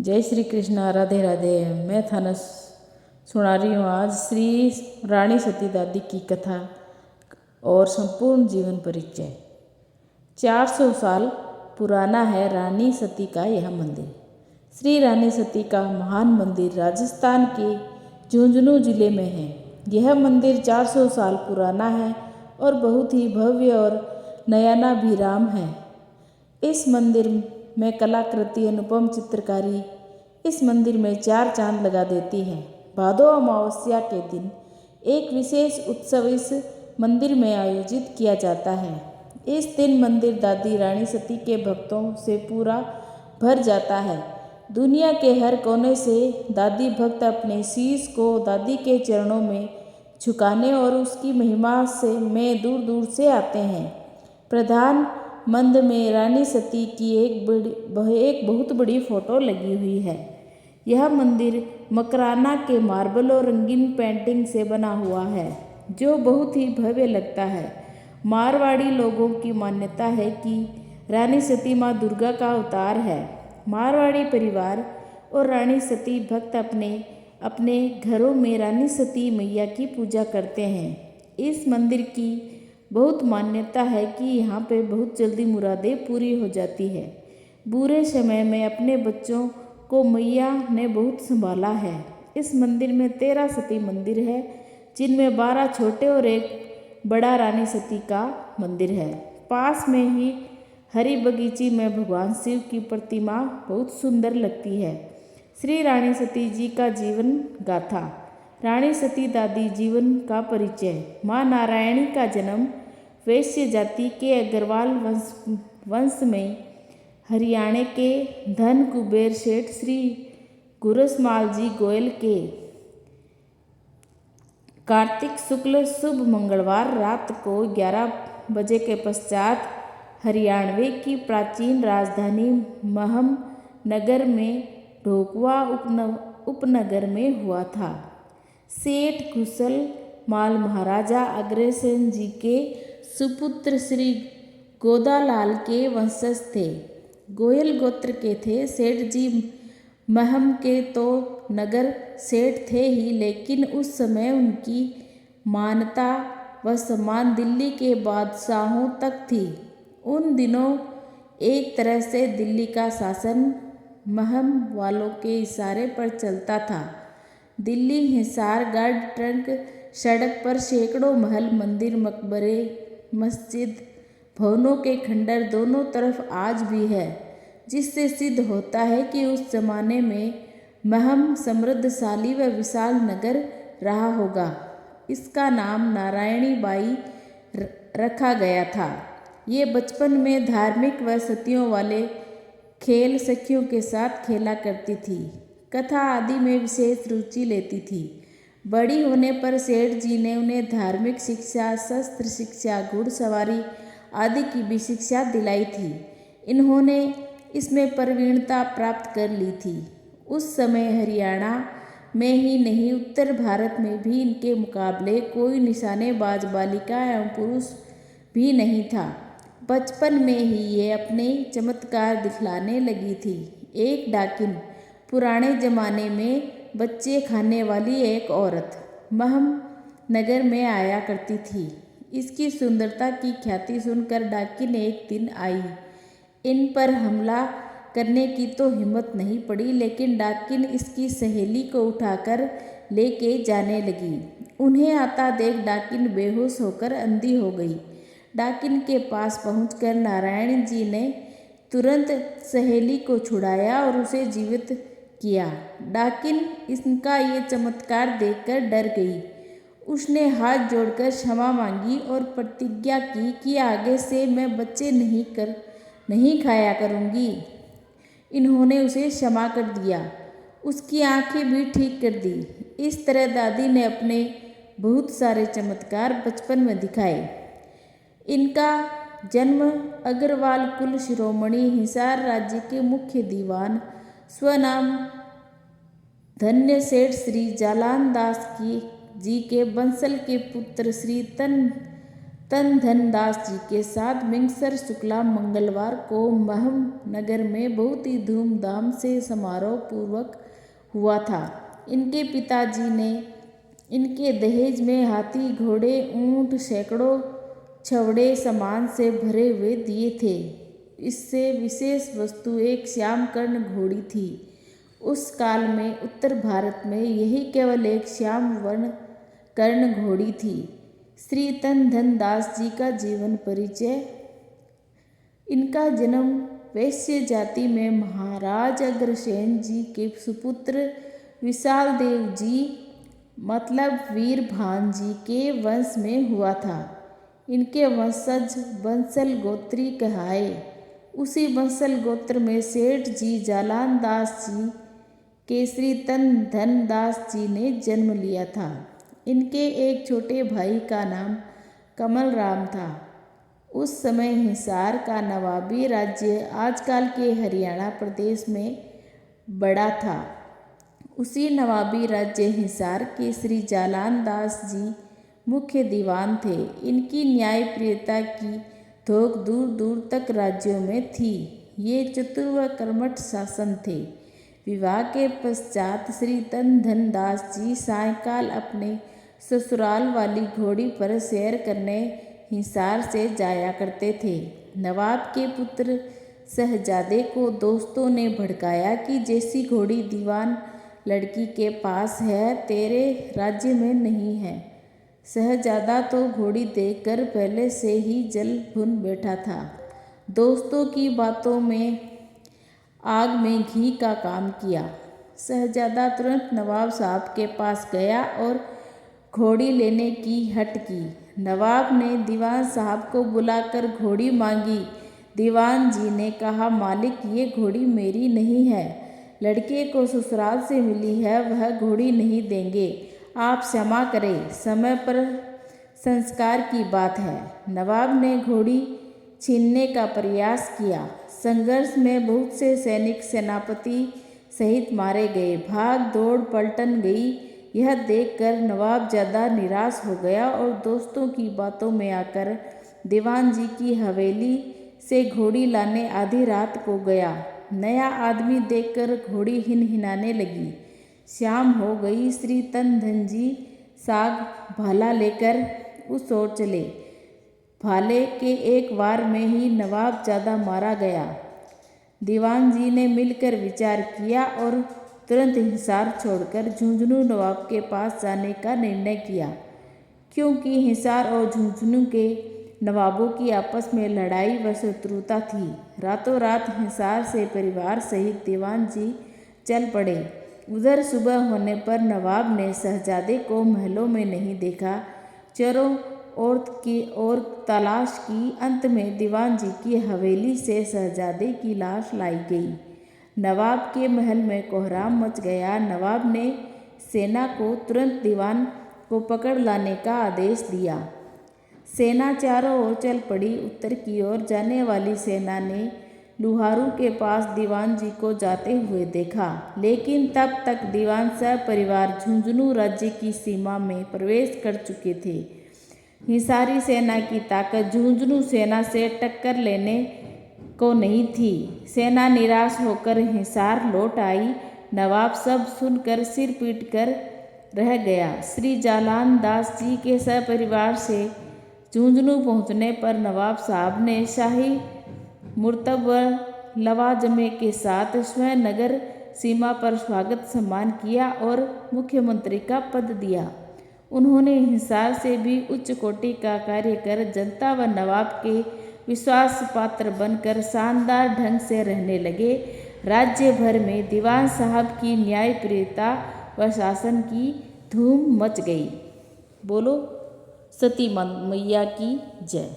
जय श्री कृष्णा। राधे राधे। मैं थाना सुना रही हूँ आज श्री रानी सती दादी की कथा और संपूर्ण जीवन परिचय। 400 साल पुराना है रानी सती का यह मंदिर। श्री रानी सती का महान मंदिर राजस्थान के झुंझुनू जिले में है। यह मंदिर 400 साल पुराना है और बहुत ही भव्य और नयनाभिराम है। इस मंदिर में कलाकृति अनुपम चित्रकारी इस मंदिर में 4 चांद लगा देती है। भादो अमावस्या के दिन एक विशेष उत्सव इस मंदिर में आयोजित किया जाता है। इस दिन मंदिर दादी रानी सती के भक्तों से पूरा भर जाता है। दुनिया के हर कोने से दादी भक्त अपने शीश को दादी के चरणों में झुकाने और उसकी महिमा से में दूर दूर से आते हैं। प्रधान मंदिर में रानी सती की एक बहुत बड़ी फोटो लगी हुई है। यह मंदिर मकराना के मार्बल और रंगीन पेंटिंग से बना हुआ है, जो बहुत ही भव्य लगता है। मारवाड़ी लोगों की मान्यता है कि रानी सती माँ दुर्गा का अवतार है। मारवाड़ी परिवार और रानी सती भक्त अपने अपने घरों में रानी सती मैया की पूजा करते हैं। इस मंदिर की बहुत मान्यता है कि यहाँ पे बहुत जल्दी मुरादें पूरी हो जाती है। बुरे समय में अपने बच्चों को मैया ने बहुत संभाला है। इस मंदिर में 13 सती मंदिर है, जिनमें 12 छोटे और एक बड़ा रानी सती का मंदिर है। पास में ही हरी बगीची में भगवान शिव की प्रतिमा बहुत सुंदर लगती है। श्री रानी सती जी का जीवन गाथा। रानी सती दादी जीवन का परिचय। माँ नारायणी का जन्म वैश्य जाति के अग्रवाल वंश में हरियाणा के धन कुबेर सेठ श्री गुरसमाल जी गोयल के कार्तिक शुक्ल शुभ मंगलवार रात को 11 बजे के पश्चात हरियाणवी की प्राचीन राजधानी महम नगर में ढोकवा उपनगर में हुआ था। सेठ कुशल माल महाराजा अग्रसेन जी के सुपुत्र श्री गोदालाल के वंशज थे। गोयल गोत्र के थे। सेठ जी महम के तो नगर सेठ थे ही, लेकिन उस समय उनकी मान्यता व सम्मान दिल्ली के बादशाहों तक थी। उन दिनों एक तरह से दिल्ली का शासन महम वालों के इशारे पर चलता था। दिल्ली हिसार गार्ड ट्रंक सड़क पर सैकड़ों महल, मंदिर, मकबरे, मस्जिद, भवनों के खंडर दोनों तरफ आज भी है, जिससे सिद्ध होता है कि उस जमाने में महम समृद्धशाली व विशाल नगर रहा होगा। इसका नाम नारायणी बाई रखा गया था। ये बचपन में धार्मिक व सतियों वाले खेल सखियों के साथ खेला करती थी। कथा आदि में विशेष रुचि लेती थी। बड़ी होने पर सेठ जी ने उन्हें धार्मिक शिक्षा, शस्त्र शिक्षा, घुड़सवारी आदि की भी शिक्षा दिलाई थी। इन्होंने इसमें प्रवीणता प्राप्त कर ली थी। उस समय हरियाणा में ही नहीं, उत्तर भारत में भी इनके मुकाबले कोई निशानेबाज बालिका एवं पुरुष भी नहीं था। बचपन में ही ये अपने चमत्कार दिखलाने लगी थी। एक डाकिन, पुराने जमाने में बच्चे खाने वाली एक औरत, महम नगर में आया करती थी। इसकी सुंदरता की ख्याति सुनकर डाकिन एक दिन आई। इन पर हमला करने की तो हिम्मत नहीं पड़ी, लेकिन डाकिन इसकी सहेली को उठाकर लेके जाने लगी। उन्हें आता देख डाकिन बेहोश होकर अंधी हो गई। डाकिन के पास पहुंचकर नारायण जी ने तुरंत सहेली को छुड़ाया और उसे जीवित किया। डाकिन इसका ये चमत्कार देखकर डर गई। उसने हाथ जोड़कर क्षमा मांगी और प्रतिज्ञा की कि आगे से मैं बच्चे नहीं खाया करूँगी। इन्होंने उसे क्षमा कर दिया। उसकी आंखें भी ठीक कर दी। इस तरह दादी ने अपने बहुत सारे चमत्कार बचपन में दिखाए। इनका जन्म अग्रवाल कुल शिरोमणि हिसार राज्य के मुख्य दीवान स्वनाम धन्य सेठ श्री जालान दास जी के बंसल के पुत्र श्री तन धन दास जी के साथ मिंगसर शुक्ला मंगलवार को महम नगर में बहुत ही धूमधाम से समारोह पूर्वक हुआ था। इनके पिताजी ने इनके दहेज में हाथी घोड़े ऊंट सैकड़ों छवड़े सामान से भरे हुए दिए थे। इससे विशेष वस्तु एक श्यामकर्ण घोड़ी थी। उस काल में उत्तर भारत में यही केवल एक श्याम वर्ण कर्ण घोड़ी थी। श्री तन धन दास जी का जीवन परिचय। इनका जन्म वैश्य जाति में महाराज अग्रसेन जी के सुपुत्र विशाल देव जी मतलब वीरभान जी के वंश में हुआ था। इनके वंशज बंसल गोत्री कहाए। उसी बंसल गोत्र में सेठ जी जालान दास जी के श्री तन धन दास जी ने जन्म लिया था। इनके एक छोटे भाई का नाम कमल राम था। उस समय हिसार का नवाबी राज्य आजकल के हरियाणा प्रदेश में बड़ा था। उसी नवाबी राज्य हिसार के श्री जालान दास जी मुख्य दीवान थे। इनकी न्यायप्रियता की थोक दूर दूर तक राज्यों में थी। ये चतुर व कर्मठ शासन थे। विवाह के पश्चात श्री तन धन दास जी सायंकाल अपने ससुराल वाली घोड़ी पर सैर करने हिसार से जाया करते थे। नवाब के पुत्र शहजादे को दोस्तों ने भड़काया कि जैसी घोड़ी दीवान लड़की के पास है तेरे राज्य में नहीं है। शहजादा तो घोड़ी देखकर पहले से ही जल भुन बैठा था। दोस्तों की बातों में आग में घी का काम किया। शहजादा तुरंत नवाब साहब के पास गया और घोड़ी लेने की हट की। नवाब ने दीवान साहब को बुलाकर घोड़ी मांगी। दीवान जी ने कहा, मालिक ये घोड़ी मेरी नहीं है, लड़के को ससुराल से मिली है, वह घोड़ी नहीं देंगे। आप क्षमा करें, समय पर संस्कार की बात है। नवाब ने घोड़ी छीनने का प्रयास किया। संघर्ष में बहुत से सैनिक सेनापति सहित मारे गए। भाग दौड़ पलटन गई। यह देखकर नवाब ज़्यादा निराश हो गया और दोस्तों की बातों में आकर दीवान जी की हवेली से घोड़ी लाने आधी रात को गया। नया आदमी देखकर घोड़ी हिनहिनाने लगी। शाम हो गई। श्री तन धन जी साग भाला लेकर उस ओर चले। भाले के एक वार में ही नवाब ज़्यादा मारा गया। दीवान जी ने मिलकर विचार किया और तुरंत हिसार छोड़कर झुंझुनू नवाब के पास जाने का निर्णय किया। क्योंकि हिसार और झुंझुनू के नवाबों की आपस में लड़ाई व शत्रुता थी। रातों रात हिसार से परिवार सहित दीवान जी चल पड़े। उधर सुबह होने पर नवाब ने शहजादे को महलों में नहीं देखा। चारों ओर तलाश की। अंत में दीवान जी की हवेली से शहजादे की लाश लाई गई। नवाब के महल में कोहराम मच गया। नवाब ने सेना को तुरंत दीवान को पकड़ लाने का आदेश दिया। सेना चारों ओर चल पड़ी। उत्तर की ओर जाने वाली सेना ने लुहारू के पास दीवान जी को जाते हुए देखा, लेकिन तब तक दीवान सपरिवार झुंझुनू राज्य की सीमा में प्रवेश कर चुके थे। हिसारी सेना की ताकत झुंझुनू सेना से टक्कर लेने को नहीं थी। सेना निराश होकर हिसार लौट आई। नवाब सब सुनकर सिर पीट कर रह गया। श्री जालान दास जी के सपरिवार से झुंझुनू पहुंचने पर नवाब साहब ने शाही मुर्तब व लवाजमे के साथ स्वयं नगर सीमा पर स्वागत सम्मान किया और मुख्यमंत्री का पद दिया। उन्होंने हिसार से भी उच्च कोटि का कार्य कर जनता व नवाब के विश्वास पात्र बनकर शानदार ढंग से रहने लगे। राज्य भर में दीवान साहब की न्यायप्रियता व शासन की धूम मच गई। बोलो सती मैया की जय।